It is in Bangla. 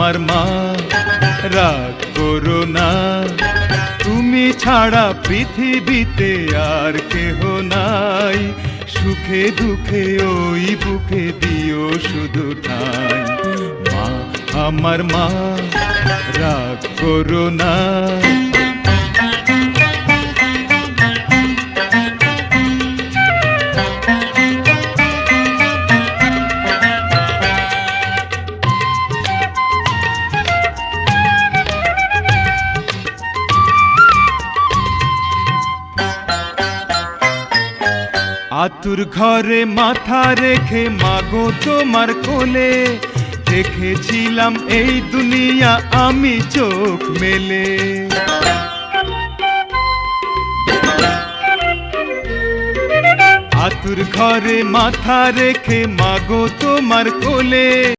আমার মা, রাগ করো না, তুমি ছাড়া পৃথিবীতে আর কেহ নাই। সুখে দুঃখে ওই বুকে দিও শুধু ঠাঁই। মা আমার মা, রাগ করো না। আতুর ঘরে মাথা রেখে মাগো তোমার কোলে, দেখেছিলাম এই দুনিয়া আমি চোখ মেলে। আতুর ঘরে মাথা রেখে মাগো তোমার কোলে।